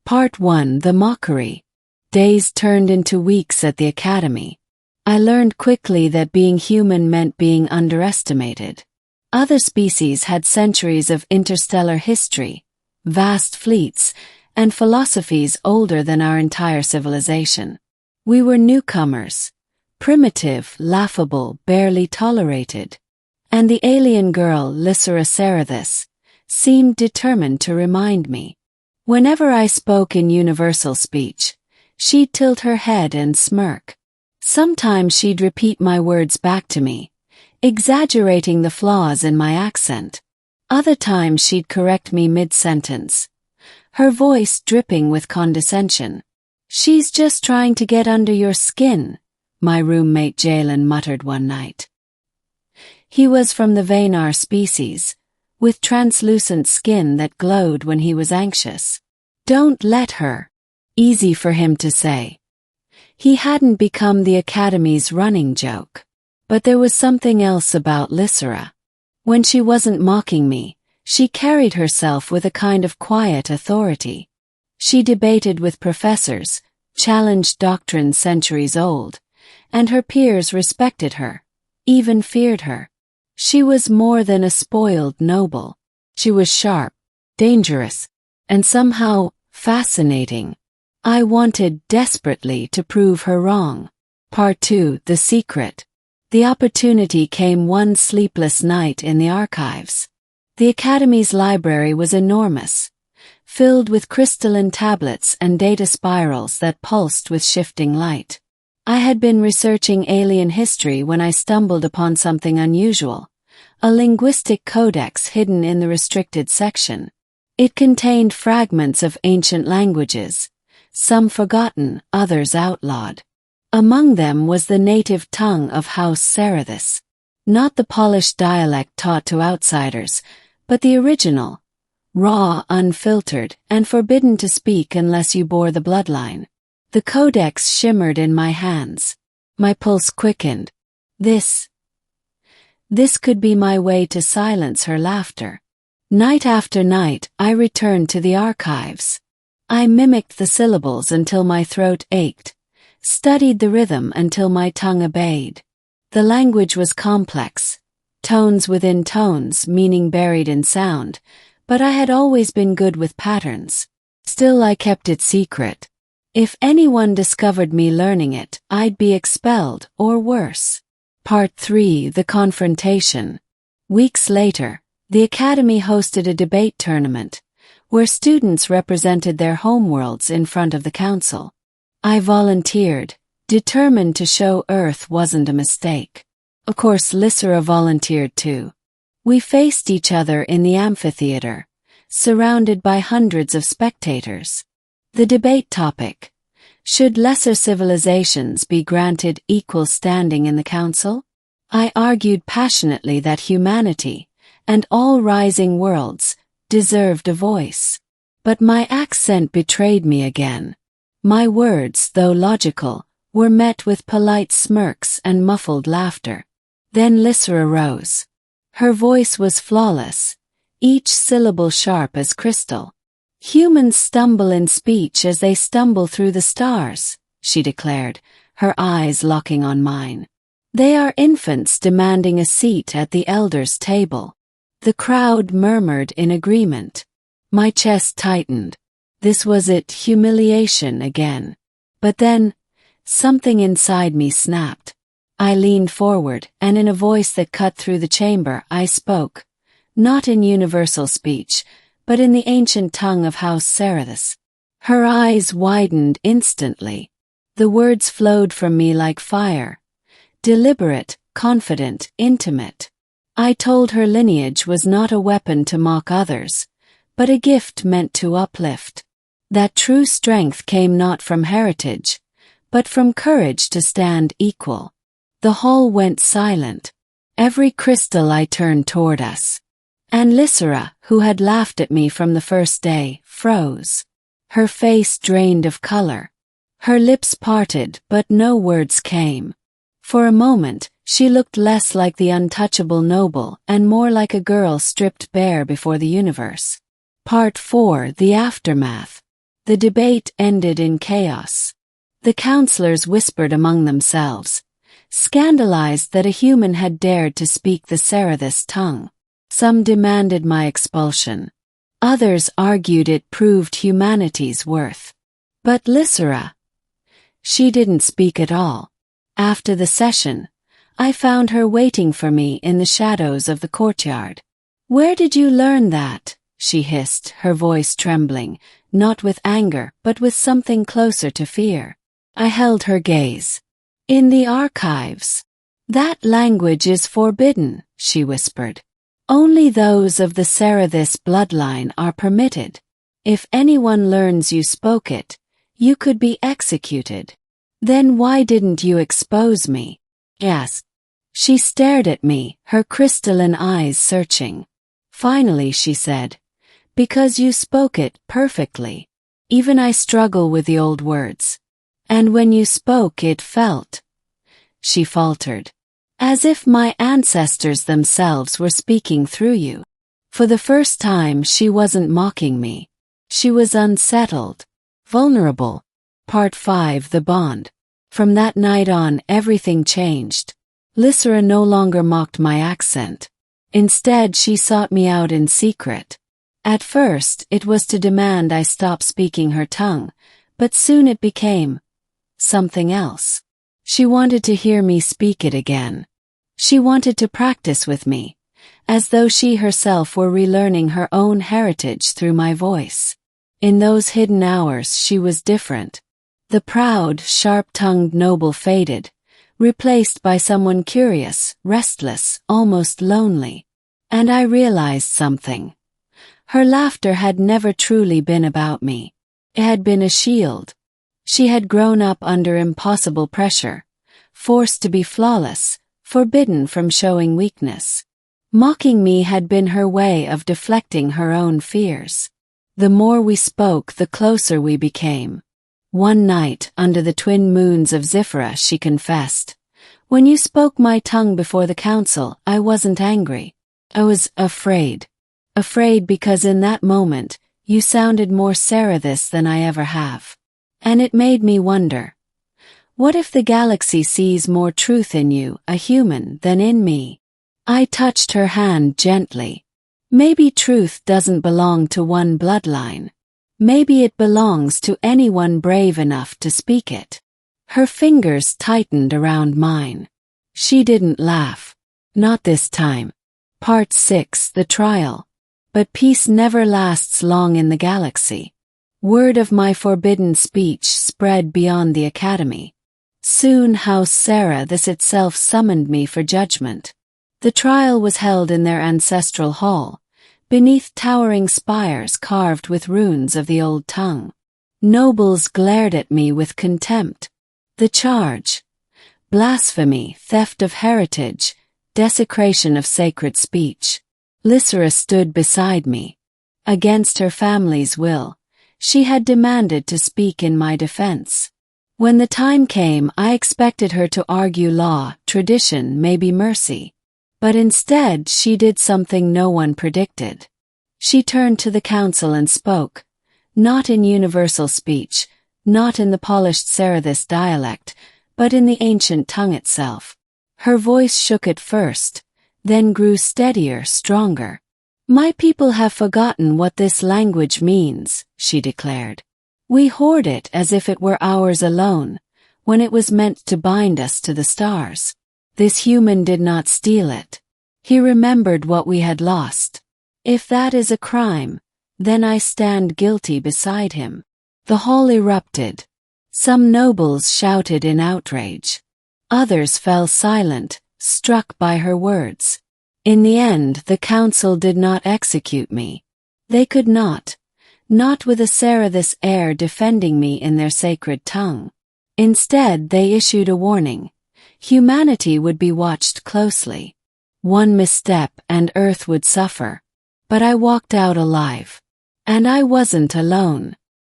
Part 1: The Mockery. Days turned into weeks at the academy. I learned quickly that being human meant being underestimated. Other species had centuries of interstellar history, vast fleets, and philosophies older than our entire civilization. We were newcomers, primitive, laughable, barely tolerated. And the alien girl, Lysera Cerathis, seemed determined to remind me. Whenever I spoke in universal speech, she'd tilt her head and smirk. Sometimes she'd repeat my words back to me, exaggerating the flaws in my accent. Other times she'd correct me mid-sentence, her voice dripping with condescension. "She's just trying to get under your skin," my roommate Jalen muttered one night. He was from the Vanar species, with translucent skin that glowed when he was anxious. "Don't let her." Easy for him to say. He hadn't become the Academy's running joke. But there was something else about Lysera. When she wasn't mocking me, she carried herself with a kind of quiet authority. She debated with professors, challenged doctrines centuries old, and her peers respected her, even feared her. She was more than a spoiled noble. She was sharp, dangerous, and somehow fascinating. I wanted desperately to prove her wrong. Part 2: The Secret. The opportunity came one sleepless night in the archives. The Academy's library was enormous, filled with crystalline tablets and data spirals that pulsed with shifting light. I had been researching alien history when I stumbled upon something unusual, a linguistic codex hidden in the restricted section. It contained fragments of ancient languages, some forgotten, others outlawed. Among them was the native tongue of House Cerathis. Not the polished dialect taught to outsiders, but the original, raw, unfiltered, and forbidden to speak unless you bore the bloodline. The codex shimmered in my hands. My pulse quickened. This could be my way to silence her laughter. Night after night, I returned to the archives. I mimicked the syllables until my throat ached, studied the rhythm until my tongue obeyed. The language was complex, tones within tones, meaning buried in sound, but I had always been good with patterns. Still, I kept it secret. If anyone discovered me learning it, I'd be expelled, or worse. Part 3: The Confrontation. Weeks later, the Academy hosted a debate tournament, where students represented their homeworlds in front of the council. I volunteered, determined to show Earth wasn't a mistake. Of course, Lysera volunteered too. We faced each other in the amphitheater, surrounded by hundreds of spectators. The debate topic: should lesser civilizations be granted equal standing in the council? I argued passionately that humanity, and all rising worlds, deserved a voice. But my accent betrayed me again. My words, though logical, were met with polite smirks and muffled laughter. Then Lysera rose. Her voice was flawless, each syllable sharp as crystal. "Humans stumble in speech as they stumble through the stars," she declared, her eyes locking on mine. "They are infants demanding a seat at the elders' table." The crowd murmured in agreement. My chest tightened. This was it, humiliation again. But then, something inside me snapped. I leaned forward, and in a voice that cut through the chamber, I spoke, not in universal speech, but in the ancient tongue of House Cerathis. Her eyes widened instantly. The words flowed from me like fire, deliberate, confident, intimate. I told her lineage was not a weapon to mock others, but a gift meant to uplift. That true strength came not from heritage, but from courage to stand equal. The hall went silent. Every crystal I turned toward us. And Lysera, who had laughed at me from the first day, froze. Her face drained of color. Her lips parted, but no words came. For a moment, she looked less like the untouchable noble and more like a girl stripped bare before the universe. Part 4: The Aftermath. The debate ended in chaos. The counselors whispered among themselves, scandalized that a human had dared to speak the Sarathis tongue. Some demanded my expulsion. Others argued it proved humanity's worth. But Lysera, she didn't speak at all. After the session, I found her waiting for me in the shadows of the courtyard. "Where did you learn that?" she hissed, her voice trembling, not with anger but with something closer to fear. I held her gaze. "In the archives. That language is forbidden," she whispered. "Only those of the Sarathis bloodline are permitted. If anyone learns you spoke it, you could be executed." "Then why didn't you expose me?" asked. She stared at me, her crystalline eyes searching. Finally she said, "Because you spoke it perfectly. Even I struggle with the old words. And when you spoke it felt," she faltered, "as if my ancestors themselves were speaking through you." For the first time she wasn't mocking me. She was unsettled, vulnerable. Part 5: The Bond. From that night on, everything changed. Lysera no longer mocked my accent. Instead, she sought me out in secret. At first, it was to demand I stop speaking her tongue, but soon it became something else. She wanted to hear me speak it again. She wanted to practice with me, as though she herself were relearning her own heritage through my voice. In those hidden hours she was different. The proud, sharp-tongued noble faded, replaced by someone curious, restless, almost lonely. And I realized something. Her laughter had never truly been about me. It had been a shield. She had grown up under impossible pressure, forced to be flawless, forbidden from showing weakness. Mocking me had been her way of deflecting her own fears. The more we spoke, the closer we became. One night, under the twin moons of Zifra, she confessed, "When you spoke my tongue before the council, I wasn't angry. I was afraid. Afraid because in that moment, you sounded more Sarathis than I ever have. And it made me wonder, what if the galaxy sees more truth in you, a human, than in me?" I touched her hand gently. "Maybe truth doesn't belong to one bloodline. Maybe it belongs to anyone brave enough to speak it." Her fingers tightened around mine. She didn't laugh. Not this time. Part 6: The Trial. But peace never lasts long in the galaxy. Word of my forbidden speech spread beyond the academy. Soon House Sarathis itself summoned me for judgment. The trial was held in their ancestral hall, beneath towering spires carved with runes of the old tongue. Nobles glared at me with contempt. The charge: blasphemy, theft of heritage, desecration of sacred speech. Lysera stood beside me. Against her family's will, she had demanded to speak in my defense. When the time came, I expected her to argue law, tradition, maybe mercy. But instead, she did something no one predicted. She turned to the council and spoke, not in universal speech, not in the polished Sarathis dialect, but in the ancient tongue itself. Her voice shook at first, then grew steadier, stronger. "My people have forgotten what this language means," she declared. "We hoard it as if it were ours alone, when it was meant to bind us to the stars. This human did not steal it. He remembered what we had lost. If that is a crime, then I stand guilty beside him." The hall erupted. Some nobles shouted in outrage. Others fell silent, struck by her words. In the end, the council did not execute me. They could not with a Sarathis heir defending me in their sacred tongue. Instead, they issued a warning. Humanity would be watched closely. One misstep and Earth would suffer. But I walked out alive. And I wasn't alone.